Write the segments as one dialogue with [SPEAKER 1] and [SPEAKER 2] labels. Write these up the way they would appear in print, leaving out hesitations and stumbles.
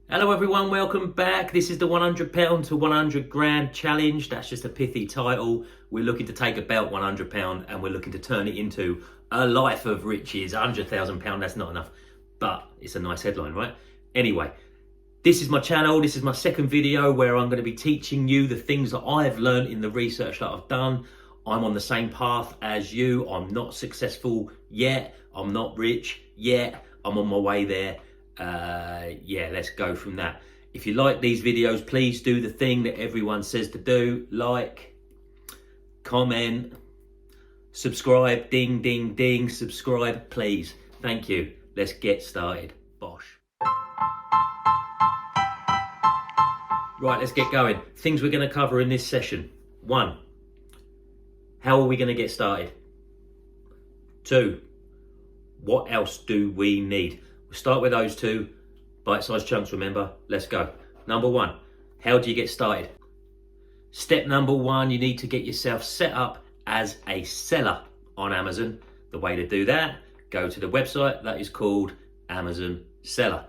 [SPEAKER 1] Hello everyone, welcome back. This is the £100 to 100 grand challenge. That's just a pithy title. We're looking to take about £100 and we're looking to turn it into a life of riches. £100,000, that's not enough, but it's a nice headline, right? Anyway, this is my channel. This is my second video where I'm going to be teaching you the things that I've learned in the research that I've done. I'm on the same path as you. I'm not successful yet. I'm not rich yet. I'm on my way there. Yeah, let's go from that. If you like these videos, please do the thing that everyone says to do. Like, comment, subscribe, ding, ding, ding, subscribe, please. Thank you. Let's get started. Bosh. Right, let's get going. Things we're going to cover in this session. 1. How are we going to get started? 2. What else do we need? We'll start with those two. Bite-sized chunks, remember? Let's go. Number 1, how do you get started? Step number 1, you need to get yourself set up as a seller on Amazon. The way to do that, go to the website that is called Amazon Seller.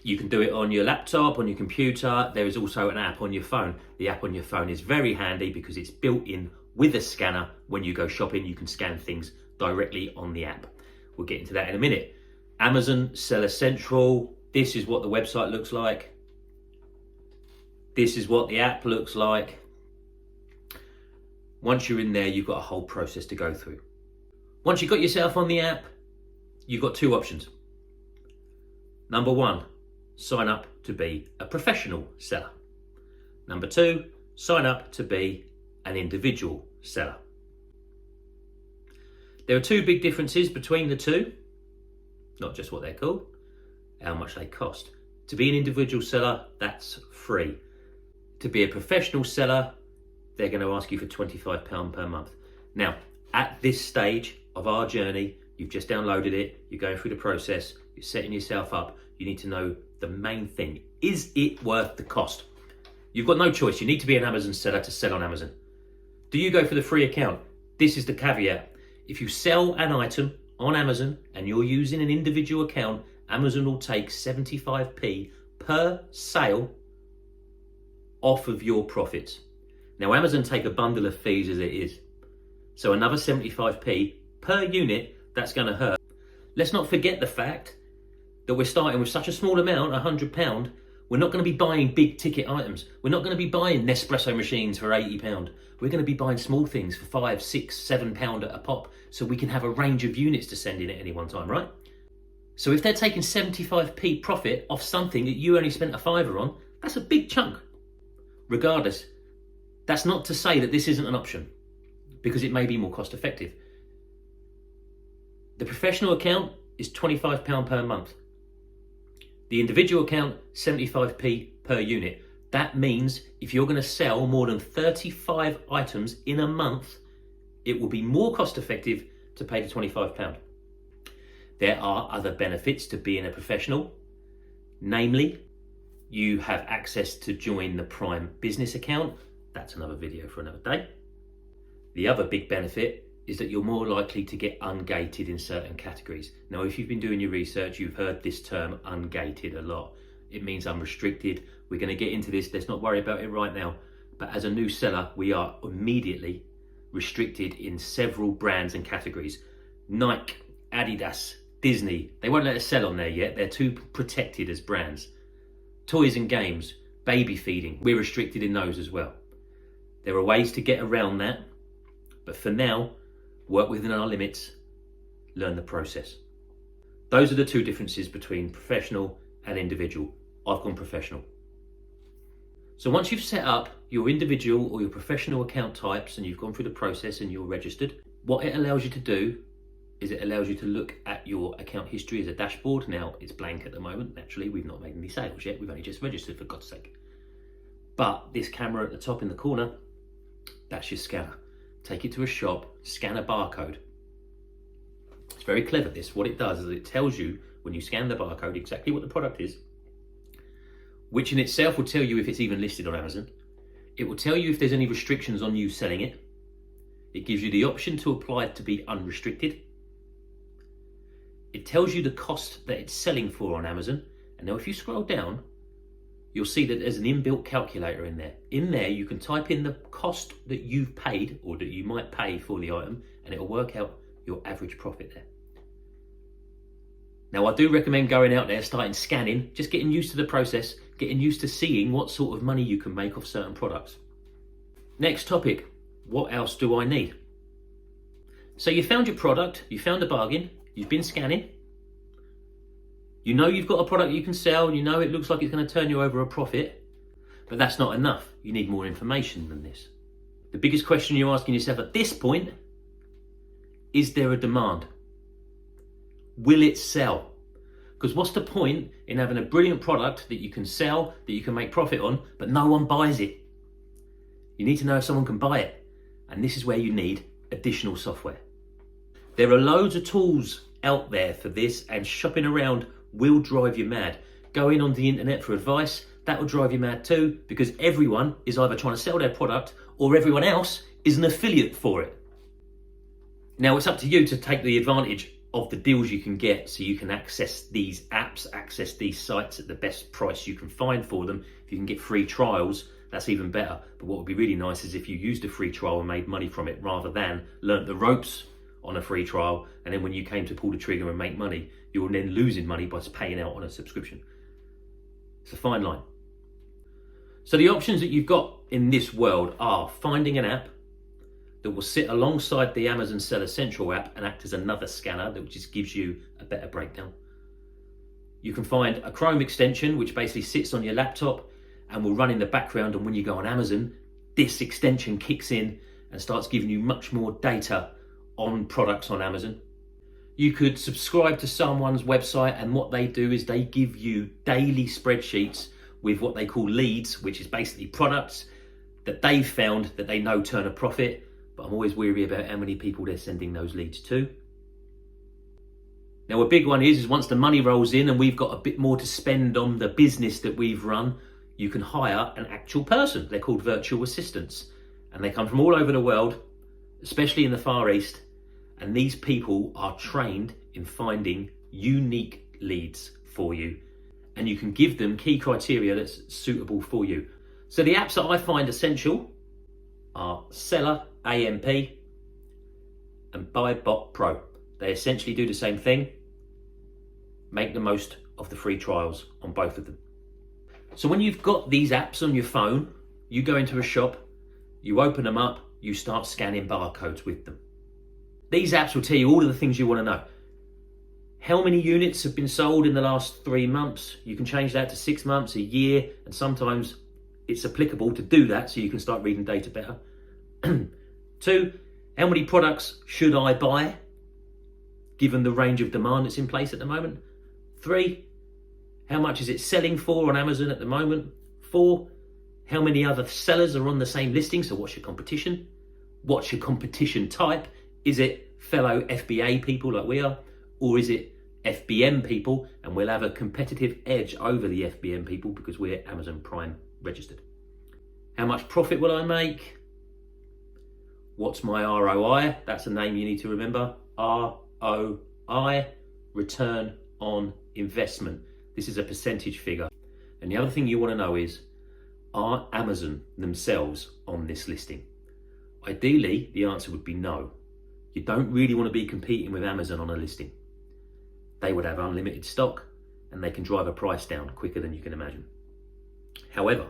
[SPEAKER 1] You can do it on your laptop, on your computer. There is also an app on your phone. The app on your phone is very handy because it's built in with a scanner. When you go shopping, you can scan things directly on the app. We'll get into that in a minute. Amazon Seller Central. This is what the website looks like. This is what the app looks like. Once you're in there, you've got a whole process to go through. Once you've got yourself on the app, you've got 2 options. Number 1, sign up to be a professional seller. Number 2, sign up to be an individual seller. There are 2 big differences between the 2. Not just what they're called, how much they cost. To be an individual seller, that's free. To be a professional seller, they're going to ask you for £25 per month. Now, at this stage of our journey, you've just downloaded it, you're going through the process, you're setting yourself up, you need to know the main thing. Is it worth the cost? You've got no choice. You need to be an Amazon seller to sell on Amazon. Do you go for the free account? This is the caveat. If you sell an item on Amazon and you're using an individual account, Amazon will take 75p per sale off of your profits. Now, Amazon take a bundle of fees as it is. So another 75p per unit, that's going to hurt. Let's not forget the fact that we're starting with such a small amount, £100. We're not going to be buying big ticket items. We're not going to be buying Nespresso machines for £80. We're going to be buying small things for £5, £6, £7 at a pop, so we can have a range of units to send in at any one time, right? So if they're taking 75p profit off something that you only spent a £5 on, that's a big chunk. Regardless, that's not to say that this isn't an option, because it may be more cost effective. The professional account is £25 per month. The individual account, 75p per unit. That means if you're going to sell more than 35 items in a month, it will be more cost effective to pay the £25. There are other benefits to being a professional. Namely, you have access to join the Prime business account. That's another video for another day. The other big benefit is that you're more likely to get ungated in certain categories. Now, if you've been doing your research, you've heard this term ungated a lot. It means unrestricted. We're going to get into this. Let's not worry about it right now. But as a new seller, we are immediately restricted in several brands and categories. Nike, Adidas, Disney. They won't let us sell on there yet. They're too protected as brands. Toys and games, baby feeding. We're restricted in those as well. There are ways to get around that. But for now, work within our limits, learn the process. Those are the 2 differences between professional and individual. I've gone professional. So once you've set up your individual or your professional account types and you've gone through the process and you're registered, what it allows you to do is it allows you to look at your account history as a dashboard. Now, it's blank at the moment. Naturally, we've not made any sales yet. We've only just registered, for God's sake. But this camera at the top in the corner, that's your scanner. Take it to a shop, scan a barcode. It's very clever, this. What it does is it tells you, when you scan the barcode, exactly what the product is, which in itself will tell you if it's even listed on Amazon. It will tell you if there's any restrictions on you selling it. It gives you the option to apply it to be unrestricted. It tells you the cost that it's selling for on Amazon. And now if you scroll down, you'll see that there's an inbuilt calculator in there. In there, you can type in the cost that you've paid or that you might pay for the item, and it'll work out your average profit there. Now, I do recommend going out there, starting scanning, just getting used to the process, getting used to seeing what sort of money you can make off certain products. Next topic, what else do I need? So you found your product, you found a bargain, you've been scanning, you know you've got a product you can sell, you know it looks like it's going to turn you over a profit, but that's not enough. You need more information than this. The biggest question you're asking yourself at this point, is there a demand? Will it sell? Because what's the point in having a brilliant product that you can sell, that you can make profit on, but no one buys it? You need to know if someone can buy it. And this is where you need additional software. There are loads of tools out there for this, and shopping around will drive you mad. Going on the internet for advice, that will drive you mad too, because everyone is either trying to sell their product or everyone else is an affiliate for it. Now, it's up to you to take the advantage of the deals you can get, so you can access these apps, access these sites at the best price you can find for them. If you can get free trials, that's even better. But what would be really nice is if you used a free trial and made money from it, rather than learnt the ropes on a free trial, and then when you came to pull the trigger and make money, you're then losing money by paying out on a subscription. It's a fine line. So the options that you've got in this world are finding an app that will sit alongside the Amazon Seller Central app and act as another scanner that just gives you a better breakdown. You can find a Chrome extension which basically sits on your laptop and will run in the background, and when you go on Amazon, this extension kicks in and starts giving you much more data on products on Amazon. You could subscribe to someone's website, and what they do is they give you daily spreadsheets with what they call leads, which is basically products that they've found that they know turn a profit. But I'm always weary about how many people they're sending those leads to. Now, a big one is once the money rolls in and we've got a bit more to spend on the business that we've run, you can hire an actual person. They're called virtual assistants, and they come from all over the world, especially in the Far East. And these people are trained in finding unique leads for you, and you can give them key criteria that's suitable for you. So the apps that I find essential are SellerAMP and BuyBotPro. They essentially do the same thing. Make the most of the free trials on both of them. So when you've got these apps on your phone, you go into a shop, you open them up, you start scanning barcodes with them. These apps will tell you all of the things you want to know. How many units have been sold in the last 3 months? You can change that to 6 months, a year, and sometimes it's applicable to do that so you can start reading data better. 2, how many products should I buy given the range of demand that's in place at the moment? 3, how much is it selling for on Amazon at the moment? 4, how many other sellers are on the same listing? So what's your competition? What's your competition type? Is it fellow FBA people like we are? Or is it FBM people, and we'll have a competitive edge over the FBM people because we're Amazon Prime registered? How much profit will I make? What's my ROI? That's a name you need to remember. ROI, return on investment. This is a percentage figure. And the other thing you want to know is, are Amazon themselves on this listing? Ideally, the answer would be no. You don't really want to be competing with Amazon on a listing. They would have unlimited stock and they can drive a price down quicker than you can imagine. However,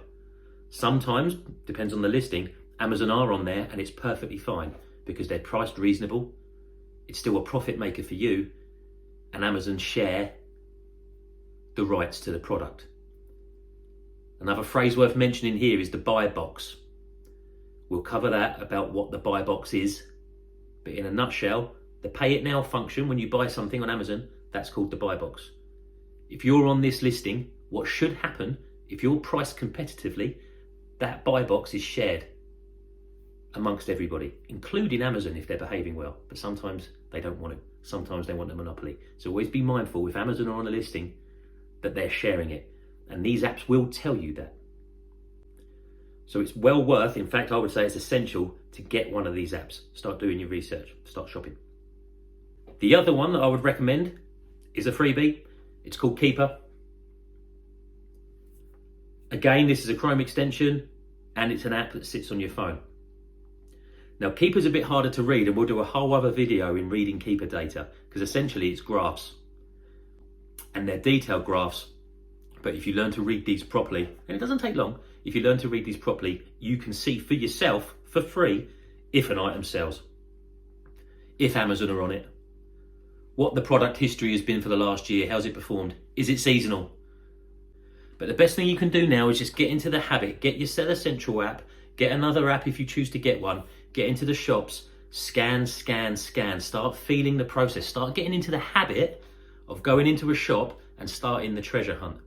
[SPEAKER 1] sometimes, depends on the listing, Amazon are on there and it's perfectly fine because they're priced reasonable. It's still a profit maker for you, and Amazon share the rights to the product. Another phrase worth mentioning here is the buy box. We'll cover that about what the buy box is, but in a nutshell, the pay it now function when you buy something on Amazon, that's called the buy box. If you're on this listing, what should happen, if you're priced competitively, that buy box is shared amongst everybody, including Amazon if they're behaving well, but sometimes they don't want to. Sometimes they want a monopoly. So always be mindful if Amazon are on a listing that they're sharing it, and these apps will tell you that. So it's well worth, in fact I would say it's essential to get one of these apps. Start doing your research, start shopping. The other one that I would recommend is a freebie. It's called Keepa. Again, this is a Chrome extension and it's an app that sits on your phone. Now, Keepa's a bit harder to read, and we'll do a whole other video in reading Keepa data, because essentially it's graphs. And they're detailed graphs, but if you learn to read these properly, and it doesn't take long, if you learn to read these properly, you can see for yourself, for free, if an item sells, if Amazon are on it, what the product history has been for the last year, how's it performed, is it seasonal? But the best thing you can do now is just get into the habit, get your Seller Central app, get another app if you choose to get one, get into the shops, scan, scan, scan, start feeling the process, start getting into the habit of going into a shop and starting the treasure hunt.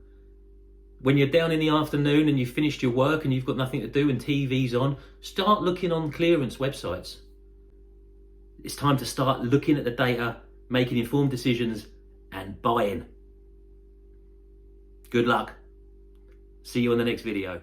[SPEAKER 1] When you're down in the afternoon and you've finished your work and you've got nothing to do and TV's on, start looking on clearance websites. It's time to start looking at the data, making informed decisions and buying. Good luck. See you on the next video.